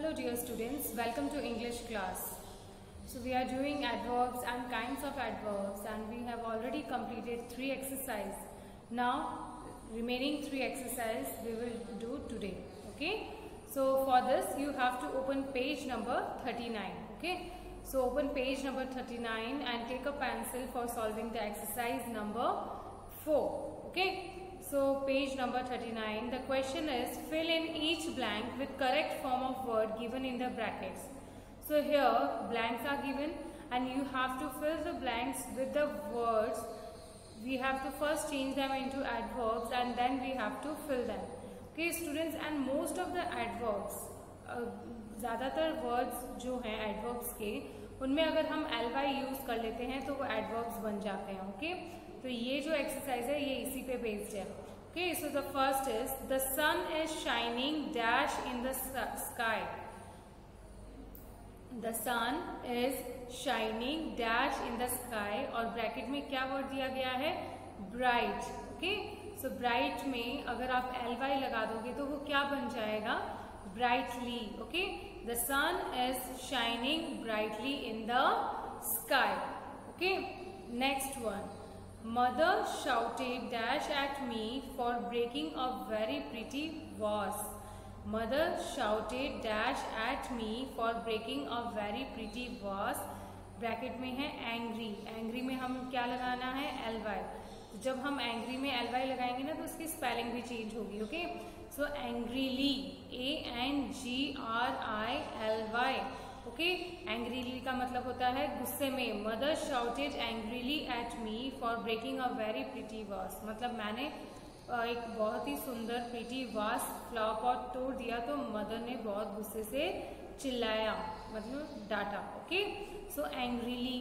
Hello dear students, welcome to English class. So we are doing adverbs and kinds of adverbs, and we have already completed 3 exercises. Now remaining 3 exercises we will do today. Okay. So for this you have to open page number 39. Okay. So open page number 39 and take a pencil for solving the exercise number 4. Okay. So page number 39, the question is fill in each blank with correct form of word given in the brackets. So here blanks are given and you have to fill the blanks with the words. We have to first change them into adverbs and then we have to fill them. Okay students, and most of the adverbs, ज़्यादातर words जो हैं adverbs के, उनमें अगर हम ly use कर लेते हैं तो वो adverbs बन जाते हैं. ओके तो ये जो एक्सरसाइज है ये इसी पे बेस्ड है. Okay so the first is the sun is shining dash in the sky. The sun is shining dash in the sky और ब्रैकेट में क्या वर्ड दिया गया है? ब्राइट. ओके सो ब्राइट में अगर आप ly लगा दोगे तो वो क्या बन जाएगा? Brightly. Okay the sun is shining brightly in the sky. Okay next one, mother shouted dash at me for breaking a very pretty vase. Mother shouted dash at me for breaking a very pretty vase. Bracket में है angry. angry में हम क्या लगाना है? ly. जब हम angry में ly लगाएंगे ना तो उसकी स्पेलिंग भी चेंज होगी. Okay so angrily, ANGRILY. Okay angrily का मतलब होता है गुस्से में. Mother shouted angrily at me for breaking a very pretty vase, मतलब मैंने एक बहुत ही सुंदर प्रिटी वास फ्लावर पॉट तोड़ दिया तो मदर ने बहुत गुस्से से चिल्लाया, मतलब डांटा. Okay so angrily,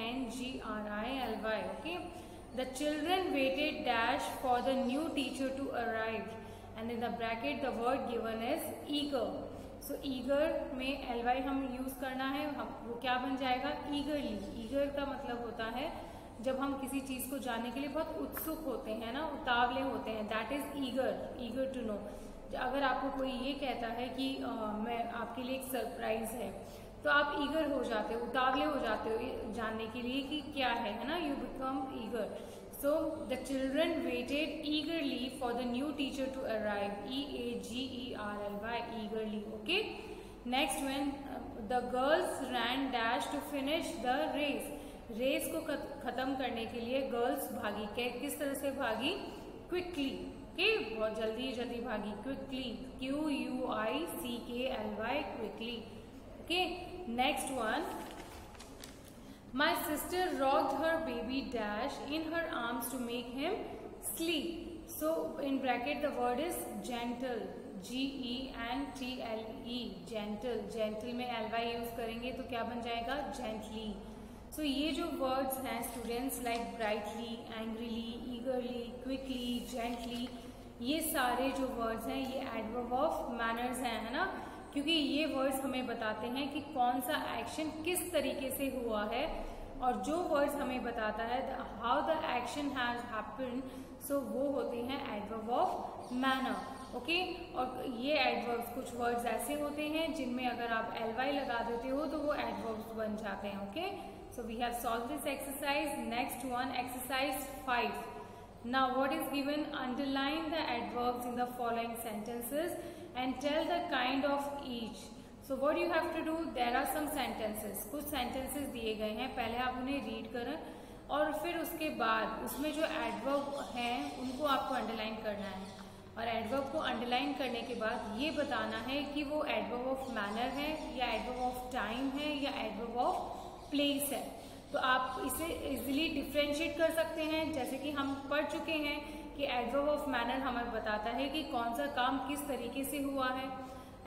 ANGRILY. Okay the children waited dash for the new teacher to arrive and in the bracket the word given is eager. So eager में ly हम यूज करना है, वो क्या बन जाएगा? ईगरली. ईगर का मतलब होता है जब हम किसी चीज को जानने के लिए बहुत उत्सुक होते हैं ना, उतावले होते हैं, that is eager. Eager to know. अगर आपको कोई ये कहता है कि मैं आपके लिए एक सरप्राइज है तो आप ईगर हो जाते हो, उतावले हो जाते हो जानने के लिए कि क्या है ना, you become eager. So the children waited eagerly for the new teacher to arrive. EAGERLY, eagerly. Okay. Next one, the girls ran dash to finish the race. Race को खत्म करने के लिए गर्ल्स भागी. किस तरह से भागी? क्विकली. ओके बहुत जल्दी जल्दी भागी. Quickly, QUICKLY, quickly. Okay next one, my sister rocked her baby dash in her arms to make him sleep. So in bracket the word is gentle, GENTLE, gentle. gentle में ly use करेंगे तो क्या बन जाएगा? gently. So ये जो words हैं students like brightly, angrily, eagerly, quickly, gently, ये सारे जो words हैं ये adverb of manners हैं, है ना, क्योंकि ये वर्ड्स हमें बताते हैं कि कौन सा एक्शन किस तरीके से हुआ है, और जो वर्ड्स हमें बताता है how the action has happened, so वो होते हैं एडवर्ब ऑफ मैनर. ओके और ये एडवर्ब्स, कुछ वर्ड्स ऐसे होते हैं जिनमें अगर आप ly लगा देते हो तो वो एडवर्ब्स बन जाते हैं. Okay so we have solve this exercise. Next one, exercise 5. Now what is given? Underline the adverbs in the following sentences and tell the kind of each. So what you have to do? There are some sentences. कुछ sentences दिए गए हैं, पहले आप उन्हें read करें और फिर उसके बाद उसमें जो adverb हैं उनको आपको अंडरलाइन करना है. और adverb को अंडरलाइन करने के बाद ये बताना है कि वो adverb of manner है या adverb of time है या adverb of place है. तो आप इसे इजीली डिफ्रेंशिएट कर सकते हैं. जैसे कि हम पढ़ चुके हैं कि एडवर्ब ऑफ मैनर हमें बताता है कि कौन सा काम किस तरीके से हुआ है.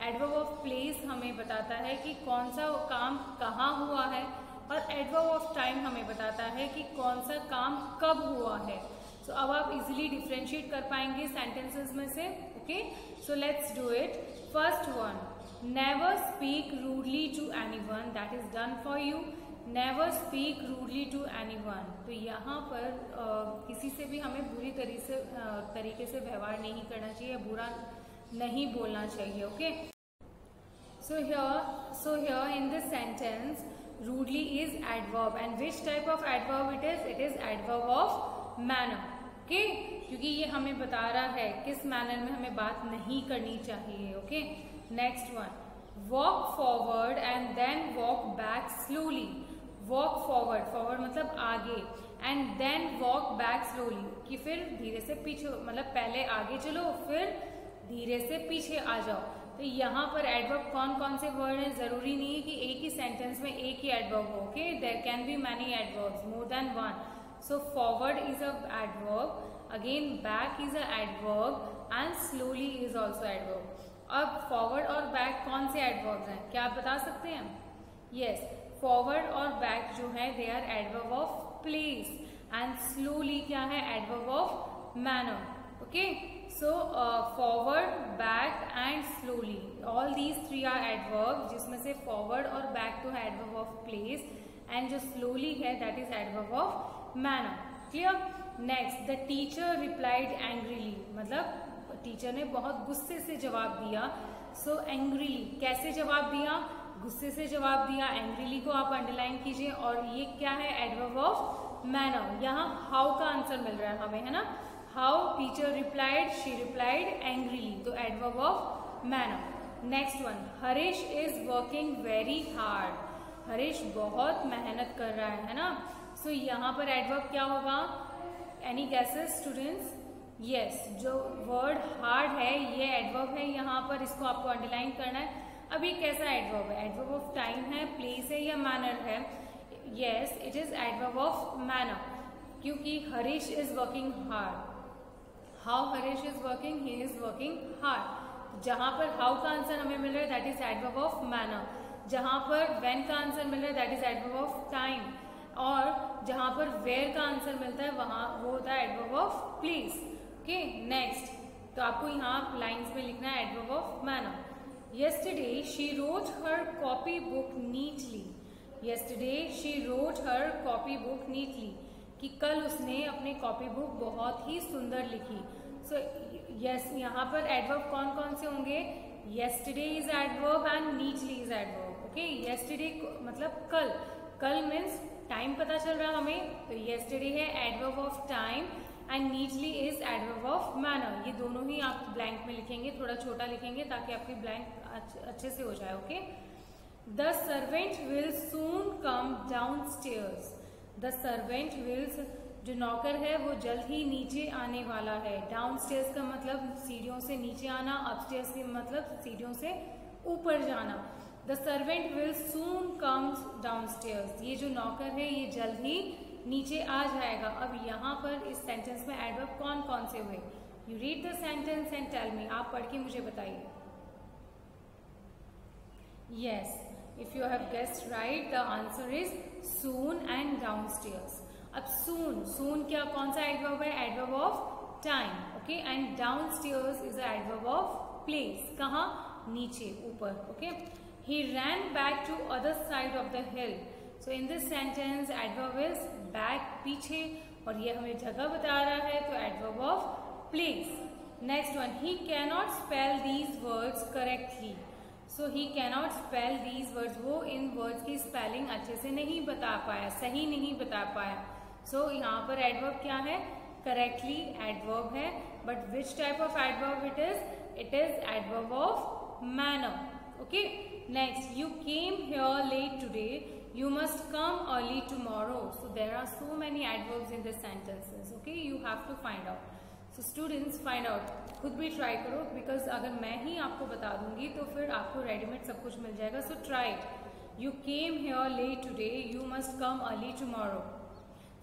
एडवर्ब ऑफ प्लेस हमें बताता है कि कौन सा काम कहाँ हुआ है. और एडवर्ब ऑफ टाइम हमें बताता है कि कौन सा काम कब हुआ है. सो अब आप इजीली डिफ्रेंशिएट कर पाएंगे सेंटेंसेस में से. Okay so let's do it. First one, never speak rudely to anyone, that is done for you. Never speak rudely to anyone. तो यहाँ पर किसी से भी हमें बुरी तरीके से व्यवहार नहीं करना चाहिए, बुरा नहीं बोलना चाहिए. Okay So here in this sentence, rudely is adverb, and which type of adverb it is? It is adverb of manner. Okay? क्योंकि ये हमें बता रहा है किस मैनर में हमें बात नहीं करनी चाहिए. Okay, next one, walk forward and then walk back slowly. Walk forward, forward मतलब आगे, and then walk back slowly, कि फिर धीरे से पीछे, मतलब पहले आगे चलो फिर धीरे से पीछे आ जाओ. तो यहाँ पर एडवर्ब कौन कौन से वर्ड हैं? जरूरी नहीं है कि एक ही सेंटेंस में एक ही एडवर्ब हो. Okay, there can be many adverbs, more than one. So forward is a adverb, again back is a adverb, and slowly is also adverb. अब फॉरवर्ड और बैक कौन से एडवर्ब्स हैं? क्या आप बता सकते हैं? यस, फॉरवर्ड और बैक जो है they are adverb of place, and slowly क्या है? Adverb of manner. Okay, so forward, back and slowly, all these three are adverbs, जिसमें से forward और back तो है adverb of place, and जो slowly है that is adverb of manner. Clear? Next, the teacher replied angrily, मतलब teacher ने बहुत गुस्से से जवाब दिया. So angrily, कैसे जवाब दिया? गुस्से से जवाब दिया. angrily को आप अंडरलाइन कीजिए, और ये क्या है? adverb of manner. यहाँ how का आंसर मिल रहा है हमें, है ना? How teacher replied, she replied angrily, तो adverb of manner. Next one, Harish is working very hard. Harish बहुत मेहनत कर रहा है ना? So यहाँ पर adverb क्या होगा? Any guesses students? Yes, जो word hard है ये adverb है यहाँ पर, इसको आपको अंडरलाइन करना है. अब ये कैसा adverb है? adverb of time है, place है या manner है? Yes, it is adverb of manner, क्योंकि Harish is working hard. How Harish is working? He is working hard. जहां पर how का आंसर हमें मिल रहा है that is adverb of manner. जहां पर when का आंसर मिल रहा है that is adverb of time. और जहां पर where का आंसर मिलता है वहां वो होता है adverb of place. Okay, next. तो आपको यहाँ लाइन्स में लिखना है adverb of manner. Yesterday she wrote her copy book neatly. Yesterday she wrote her copy book neatly. कि कल उसने अपनी कॉपी बुक बहुत ही सुंदर लिखी. सो यस, यहाँ पर एडवर्ब कौन कौन से होंगे? yesterday is adverb and neatly is adverb. Okay, yesterday मतलब कल, कल मीन्स टाइम पता चल रहा हमें, तो yesterday है adverb of time, and neatly is adverb of manner. ये दोनों ही आप ब्लैंक में लिखेंगे, थोड़ा छोटा लिखेंगे ताकि आपकी ब्लैंक अच्छे से हो जाए. Okay, the servant will soon come downstairs. The servant wills, जो नौकर है वो जल्द ही नीचे आने वाला है. डाउन स्टेयर्स का मतलब सीढ़ियों से नीचे आना, अपस्टेयर्स का मतलब सीढ़ियों से ऊपर जाना. The servant will soon comes down stairs, ये जो नौकर है ये जल्द ही नीचे आ जाएगा. अब यहाँ पर इस सेंटेंस में एडवर्ब कौन कौन से हुए? You read the sentence and tell me. आप पढ़ के मुझे बताइए. Yes, if you have guessed right, the answer is soon and downstairs. अब soon क्या कौन सा adverb है? adverb of time. Okay, and downstairs is a adverb of place. कहाँ? नीचे, ऊपर. Okay, he ran back to other side of the hill. So in this sentence adverb is back, पीछे, और ये हमें जगह बता रहा है, तो adverb of place. Next one, he cannot spell these words correctly. So he cannot spell these words. वो इन वर्ड्स की स्पेलिंग अच्छे से नहीं बता पाया, सही नहीं बता पाया. So यहाँ पर एडवर्ब क्या है? करेक्टली एडवर्ब है, but which type of adverb it is? It is adverb of manner. Okay, next, you came here late today, you must come early tomorrow. So there are so many adverbs in the sentences. Okay, you have to find out. So students, find out, खुद भी try करो, because अगर मैं ही आपको बता दूंगी तो फिर आपको रेडीमेड सब कुछ मिल जाएगा. So try it. You came here late today, you must come early tomorrow.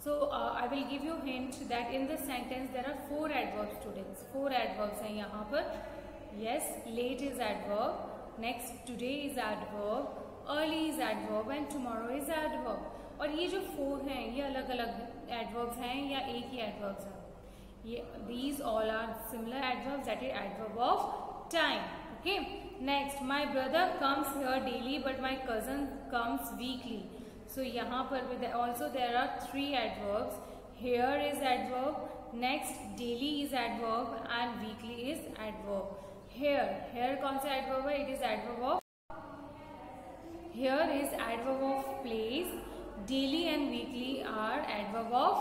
So I will give you hint that in this sentence there are 4 adverbs students. 4 adverbs हैं यहाँ पर. Yes, late is adverb, next today is adverb, early is adverb, and tomorrow is adverb. और ये जो 4 हैं ये अलग अलग एडवर्ब्स हैं या एक ही एडवर्ब्स हैं? These all are similar adverbs, that is adverb of time. Okay, next, my brother comes here daily but my cousin comes weekly. So यहाँ पर also there are 3 adverbs. Here is adverb, next daily is adverb, and weekly is adverb. Here कौन सा adverb है? It is adverb of Here is adverb of place. Daily and weekly are adverb of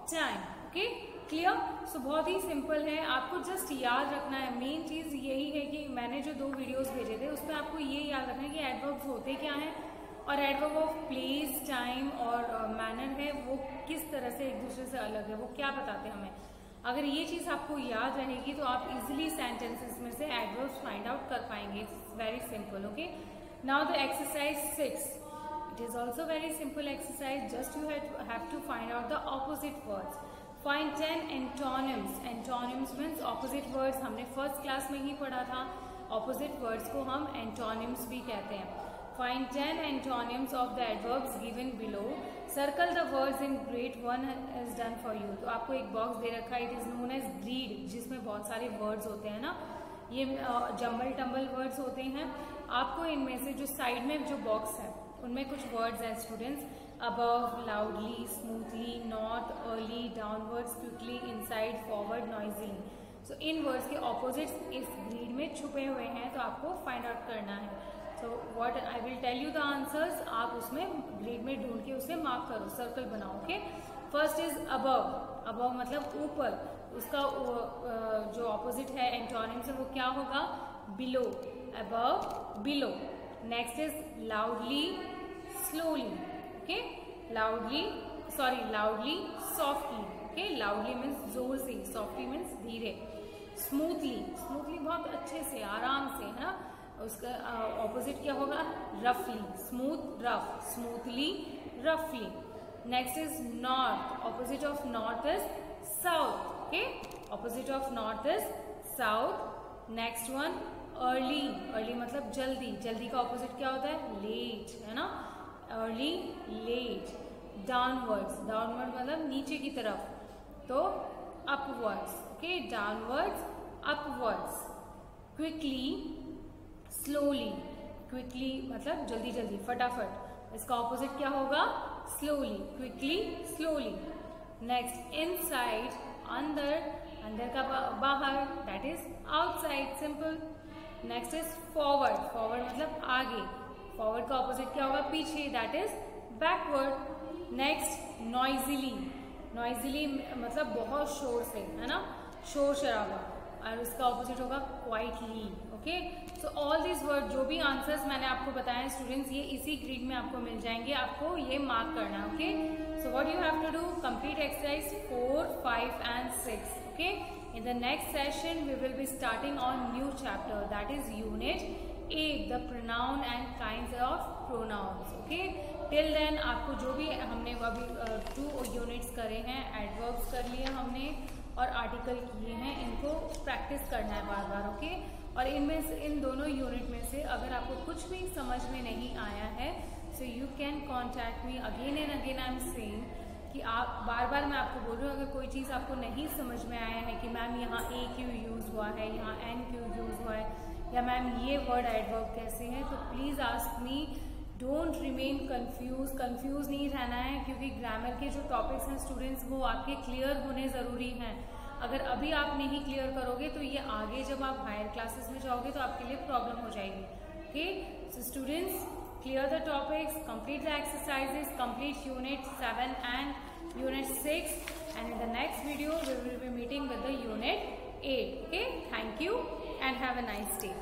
time. Okay, clear? So बहुत ही simple है, आपको just याद रखना है. Main चीज यही है कि मैंने जो 2 वीडियोस भेजे थे उसमें आपको ये याद रखना है कि एडवर्ब्स होते क्या हैं और एडवर्ब ऑफ प्लेस, टाइम और मैनर है वो किस तरह से एक दूसरे से अलग है, वो क्या बताते हैं हमें. अगर ये चीज आपको याद रहेगी तो आप इजिली सेंटेंसेस में से एडवर्ब्स फाइंड आउट कर पाएंगे. It's very simple. Okay, now the exercise 6. It is also very simple exercise. Just you have to find out the opposite words. Find 10 antonyms. Antonyms means opposite words. हमने first class में ही पढ़ा था. Opposite words को हम antonyms भी कहते हैं. Find 10 antonyms of the adverbs given below. Circle the words in grade 1 is done for you. तो आपको एक बॉक्स दे रखा है. It is known as grid, जिसमें बहुत सारे words होते हैं ना. ये जम्बल टम्बल वर्ड्स होते हैं. आपको इनमें से जो साइड में जो बॉक्स है उनमें कुछ वर्ड्स हैं students. Above, loudly, smoothly, north, early, downwards, quickly, inside, forward, noisily. So इन वर्ड्स के ऑपोजिट्स इस ग्रीड में छुपे हुए हैं, तो आपको फाइंड आउट करना है. So what I will tell you the answers. आप उसमें ग्रीड में ढूंढ के उसे मार्क करो, सर्कल बनाओ. Okay, first is above. Above मतलब ऊपर. उसका जो ऑपोजिट है एंटोनिम से वो क्या होगा? Below. Above, below. Next is loudly, slowly. Okay, loudly, softly. Okay, loudly means जोर से, softly means धीरे. Smoothly बहुत अच्छे से, आराम से, है ना. उसका ऑपोजिट क्या होगा? roughly. Smooth, rough. Smoothly, roughly. Next is north. Opposite of north is south. Okay, opposite of north is south. Next one early मतलब जल्दी का ऑपोजिट क्या होता है? late, है ना. Early, late. डाउनवर्ड्स मतलब नीचे की तरफ, तो upwards. Okay, downwards, upwards. Quickly, slowly. Quickly मतलब जल्दी फटाफट. इसका ऑपोजिट क्या होगा? Slowly. Quickly, slowly. Next inside, अंदर का बाहर, that is outside. Simple. Next is forward मतलब आगे. फॉरवर्ड का ऑपोजिट क्या होगा? पीछे, दैट इज बैकवर्ड. नेक्स्ट नॉइजिली मतलब बहुत शोर से, है ना, शोर शराबा. और उसका ऑपोजिट होगा quietly. Okay, so all this word, जो भी आंसर्स मैंने आपको बताए स्टूडेंट्स, ये इसी ग्रीड में आपको मिल जाएंगे. आपको ये मार्क करना है. Okay, so what you have to do, complete exercise 4, 5 and 6. Okay, in the next session we will be starting on new chapter, that is unit 8, the pronoun and kinds of pronouns. Okay, till then आपको जो भी हमने अभी 2 units करे हैं, adverbs कर लिए हमने और आर्टिकल किए हैं, इनको प्रैक्टिस करना है बार. ओके, और इनमें से इन दोनों यूनिट में से अगर आपको कुछ भी समझ में नहीं आया है, so you can contact me again and again. I am saying कि आप बार मैं आपको बोल रही हूँ, अगर कोई चीज़ आपको नहीं समझ में आया है कि मैम यहाँ ए क्यों यूज़ हुआ है, यहाँ एन क्यों यूज़ हुआ है, या मैम ये वर्ड एडवर्ब कैसे है, तो please ask me. Don't remain confuse नहीं रहना है, क्योंकि ग्रामर के जो टॉपिक्स हैं स्टूडेंट्स वो आपके क्लियर होने ज़रूरी हैं. अगर अभी आप नहीं क्लियर करोगे तो ये आगे जब आप हायर क्लासेस में जाओगे तो आपके लिए प्रॉब्लम हो जाएगी. Okay, so students, clear the topics, complete the exercises, complete unit 7 and unit 6, and in the next video we will be meeting with the unit 8. Okay, thank you and have a nice day.